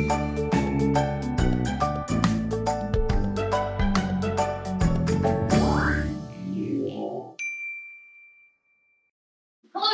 Hello,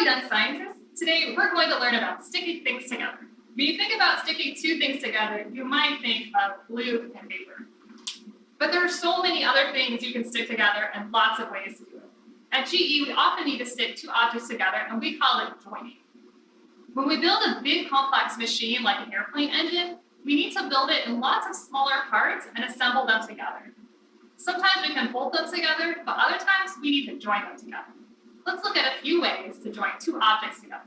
young scientists. Today we're going to learn about sticking things together. When you think about sticking two things together, you might think of glue and paper. But there are so many other things you can stick together and lots of ways to do it. At GE, we often need to stick two objects together, and we call it joining. When we build a big complex machine like an airplane engine, we need to build it in lots of smaller parts and assemble them together. Sometimes we can bolt them together, but other times we need to join them together. Let's look at a few ways to join two objects together.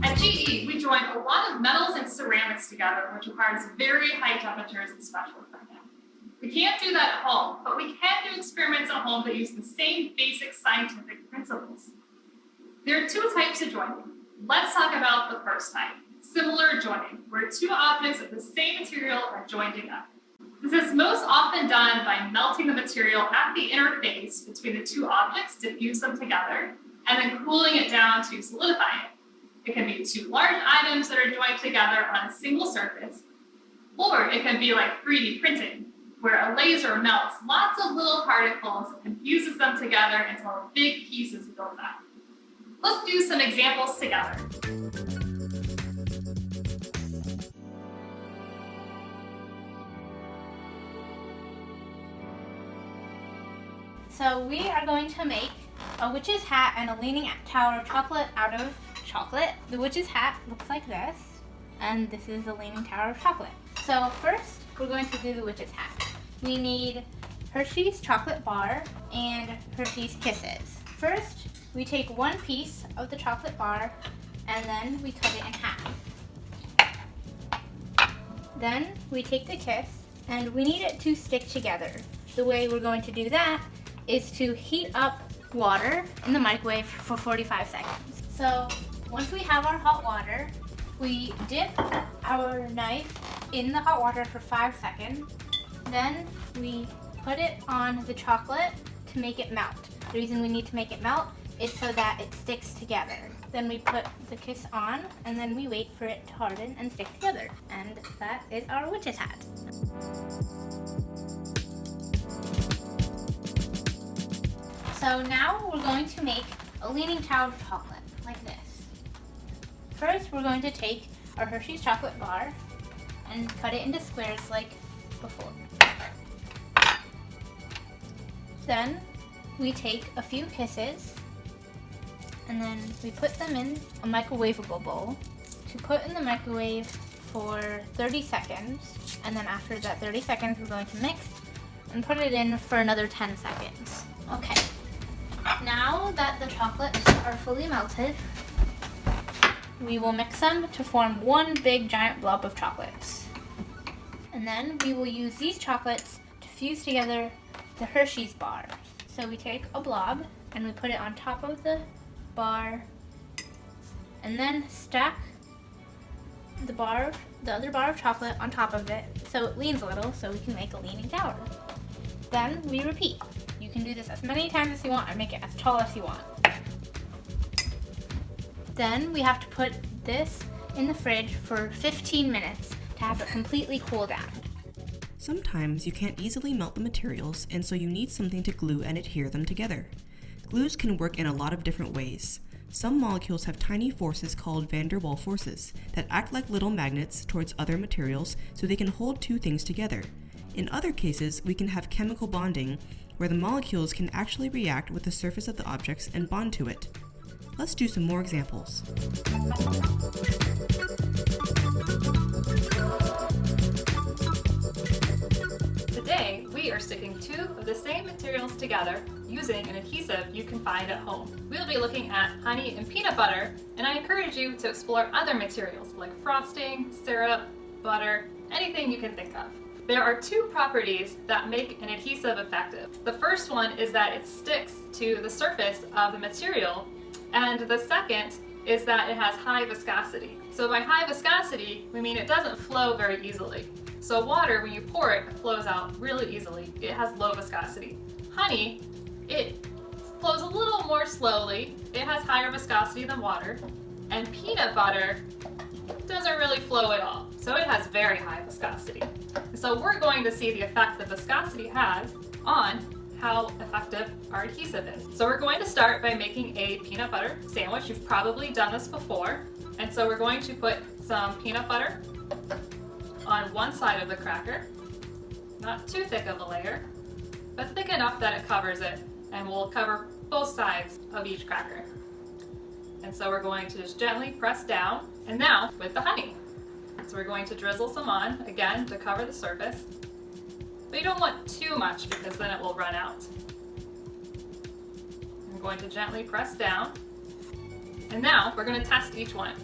At GE, we join a lot of metals and ceramics together, which requires very high temperatures and special equipment. We can't do that at home, but we can do experiments at home that use the same basic scientific principles. There are two types of joining. Let's talk about the first type, similar joining, where two objects of the same material are joined together. This is most often done by melting the material at the interface between the two objects to fuse them together, and then cooling it down to solidify it. It can be two large items that are joined together on a single surface, or it can be like 3D printing, where a laser melts lots of little particles and fuses them together until a big piece is built up. Let's do some examples together. So we are going to make a witch's hat and a leaning tower of chocolate out of chocolate. The witch's hat looks like this, and this is the leaning tower of chocolate. So first, we're going to do the witch's hat. We need Hershey's chocolate bar and Hershey's Kisses. First, we take one piece of the chocolate bar and then we cut it in half. Then we take the kiss and we need it to stick together. The way we're going to do that is to heat up water in the microwave for 45 seconds. So once we have our hot water, we dip our knife in the hot water for 5 seconds. Then we put it on the chocolate to make it melt. The reason we need to make it melt is so that it sticks together. Then we put the kiss on and then we wait for it to harden and stick together. And that is our witch's hat. So now we're going to make a leaning tower of chocolate, like this. First, we're going to take our Hershey's chocolate bar and cut it into squares like before. Then we take a few kisses and then we put them in a microwavable bowl to put in the microwave for 30 seconds. And then after that 30 seconds, we're going to mix and put it in for another 10 seconds. Okay. Now that the chocolates are fully melted, we will mix them to form one big giant blob of chocolates. And then we will use these chocolates to fuse together the Hershey's bar. So we take a blob and we put it on top of the bar and then stack the other bar of chocolate on top of it so it leans a little so we can make a leaning tower. Then we repeat. You can do this as many times as you want and make it as tall as you want. Then we have to put this in the fridge for 15 minutes to have it completely cool down. Sometimes you can't easily melt the materials, and so you need something to glue and adhere them together. Glues can work in a lot of different ways. Some molecules have tiny forces called van der Waals forces that act like little magnets towards other materials so they can hold two things together. In other cases, we can have chemical bonding, where the molecules can actually react with the surface of the objects and bond to it. Let's do some more examples. Today, we are sticking two of the same materials together using an adhesive you can find at home. We'll be looking at honey and peanut butter, and I encourage you to explore other materials like frosting, syrup, butter, anything you can think of. There are two properties that make an adhesive effective. The first one is that it sticks to the surface of the material, and the second is that it has high viscosity. So by high viscosity, we mean it doesn't flow very easily. So water, when you pour it, flows out really easily. It has low viscosity. Honey, it flows a little more slowly. It has higher viscosity than water. And peanut butter doesn't really flow at all. So it has very high viscosity. So we're going to see the effect that viscosity has on how effective our adhesive is. So we're going to start by making a peanut butter sandwich. You've probably done this before. And so we're going to put some peanut butter on one side of the cracker. Not too thick of a layer, but thick enough that it covers it, and will cover both sides of each cracker. And so we're going to just gently press down, and now with the honey. So we're going to drizzle some on, again, to cover the surface. But you don't want too much because then it will run out. I'm going to gently press down. And now we're going to test each one.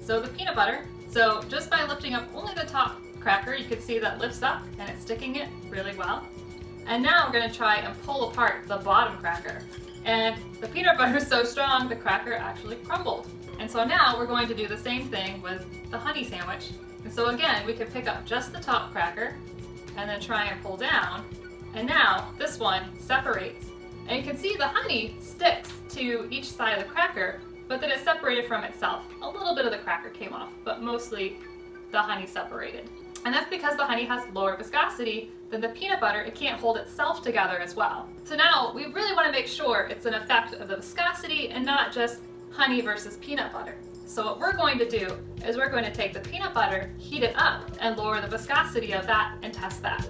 So the peanut butter, so just by lifting up only the top cracker, you can see that lifts up and it's sticking it really well. And now we're going to try and pull apart the bottom cracker. And the peanut butter is so strong, the cracker actually crumbled. And so now we're going to do the same thing with the honey sandwich. And so again, we can pick up just the top cracker and then try and pull down. And now this one separates. And you can see the honey sticks to each side of the cracker, but then it separated from itself. A little bit of the cracker came off, but mostly the honey separated. And that's because the honey has lower viscosity than the peanut butter. It can't hold itself together as well. So now we really want to make sure it's an effect of the viscosity and not just honey versus peanut butter. So what we're going to do is we're going to take the peanut butter, heat it up, and lower the viscosity of that and test that.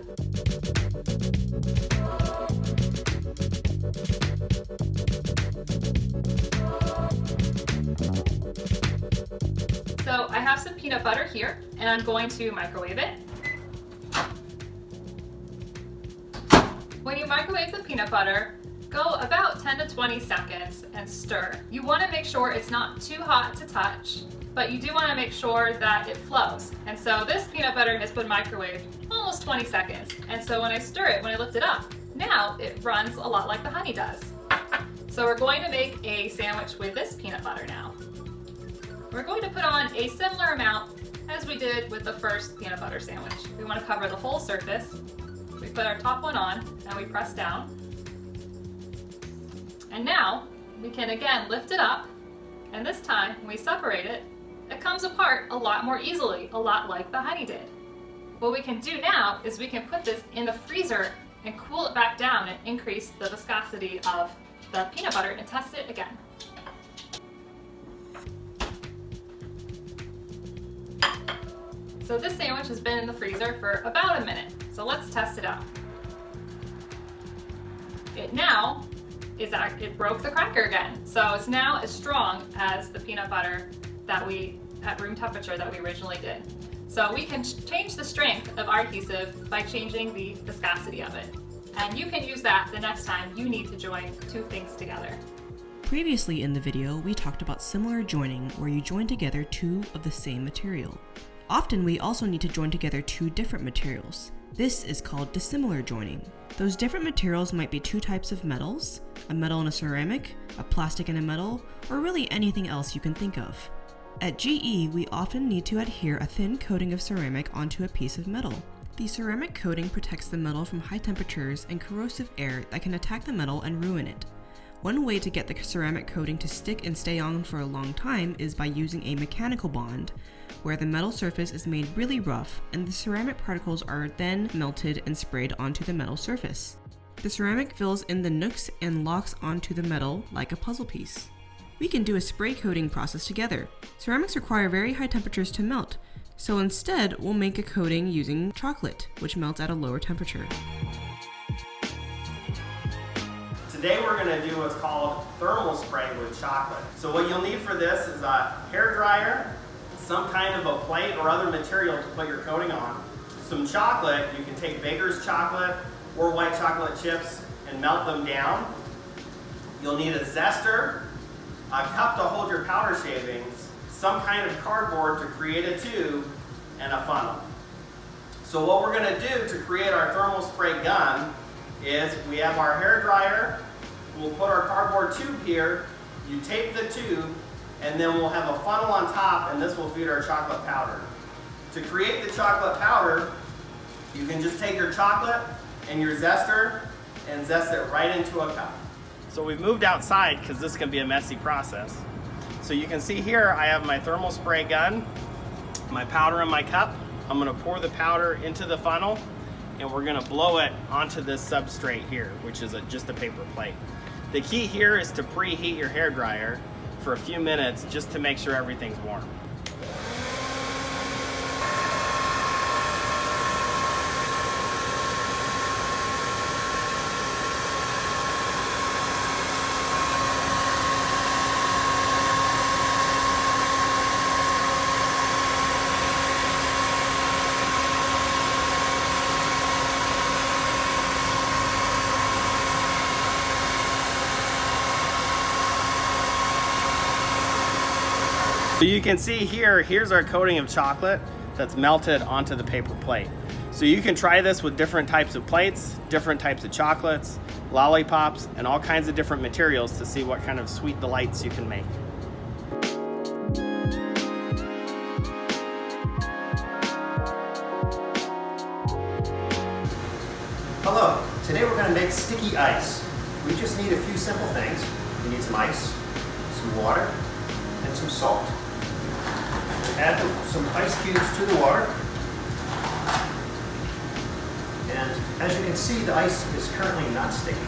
So I have some peanut butter here, and I'm going to microwave it. When you microwave the peanut butter, go about 10 to 20 seconds and stir. You want to make sure it's not too hot to touch, but you do want to make sure that it flows. And so this peanut butter has been microwaved almost 20 seconds. And so when I stir it, when I lift it up, now it runs a lot like the honey does. So we're going to make a sandwich with this peanut butter now. We're going to put on a similar amount as we did with the first peanut butter sandwich. We want to cover the whole surface. We put our top one on and we press down. And now we can again lift it up, and this time when we separate it, it comes apart a lot more easily, a lot like the honey did. What we can do now is we can put this in the freezer and cool it back down and increase the viscosity of the peanut butter and test it again. So this sandwich has been in the freezer for about a minute, so let's test it out. It broke the cracker again. So it's now as strong as the peanut butter that we, at room temperature, that we originally did. So we can change the strength of our adhesive by changing the viscosity of it. And you can use that the next time you need to join two things together. Previously in the video, we talked about similar joining where you join together two of the same material. Often we also need to join together two different materials. This is called dissimilar joining. Those different materials might be two types of metals, a metal and a ceramic, a plastic and a metal, or really anything else you can think of. At GE, we often need to adhere a thin coating of ceramic onto a piece of metal. The ceramic coating protects the metal from high temperatures and corrosive air that can attack the metal and ruin it. One way to get the ceramic coating to stick and stay on for a long time is by using a mechanical bond, where the metal surface is made really rough and the ceramic particles are then melted and sprayed onto the metal surface. The ceramic fills in the nooks and locks onto the metal like a puzzle piece. We can do a spray coating process together. Ceramics require very high temperatures to melt, so instead we'll make a coating using chocolate, which melts at a lower temperature. Today we're going to do what's called thermal spray with chocolate. So what you'll need for this is a hair dryer, some kind of a plate or other material to put your coating on, some chocolate. You can take baker's chocolate or white chocolate chips and melt them down. You'll need a zester, a cup to hold your powder shavings, some kind of cardboard to create a tube, and a funnel. So what we're going to do to create our thermal spray gun is we have our hair dryer, we'll put our cardboard tube here, you tape the tube, and then we'll have a funnel on top, and this will feed our chocolate powder. To create the chocolate powder, you can just take your chocolate and your zester and zest it right into a cup. So we've moved outside because this can be a messy process. So you can see here I have my thermal spray gun, my powder in my cup. I'm going to pour the powder into the funnel, and we're going to blow it onto this substrate here, which is just a paper plate. The key here is to preheat your hair dryer for a few minutes just to make sure everything's warm. So you can see here's our coating of chocolate that's melted onto the paper plate. So you can try this with different types of plates, different types of chocolates, lollipops, and all kinds of different materials to see what kind of sweet delights you can make. Hello, today we're going to make sticky ice. We just need a few simple things. We need some ice, some water, and some salt. Add some ice cubes to the water. And as you can see, the ice is currently not sticky.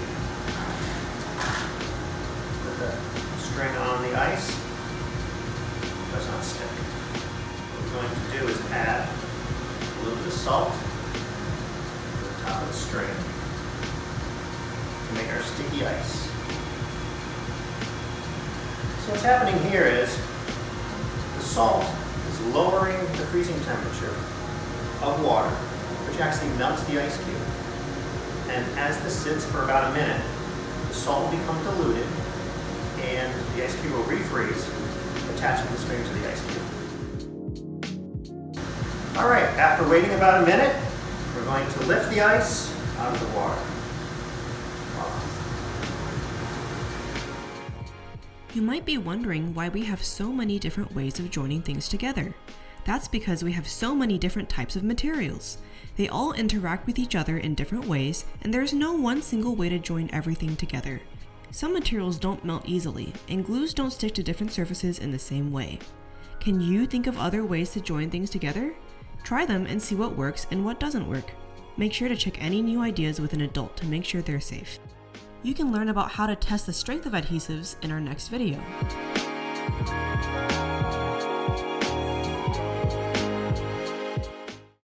Put the string on the ice. It does not stick. What we're going to do is add a little bit of salt to the top of the string to make our sticky ice. So what's happening here is the salt is lowering the freezing temperature of water, which actually melts the ice cube. And as this sits for about a minute, the salt will become diluted and the ice cube will refreeze, attaching the string to the ice cube. All right, after waiting about a minute, we're going to lift the ice out of the water. You might be wondering why we have so many different ways of joining things together. That's because we have so many different types of materials. They all interact with each other in different ways, and there's no one single way to join everything together. Some materials don't melt easily, and glues don't stick to different surfaces in the same way. Can you think of other ways to join things together? Try them and see what works and what doesn't work. Make sure to check any new ideas with an adult to make sure they're safe. You can learn about how to test the strength of adhesives in our next video.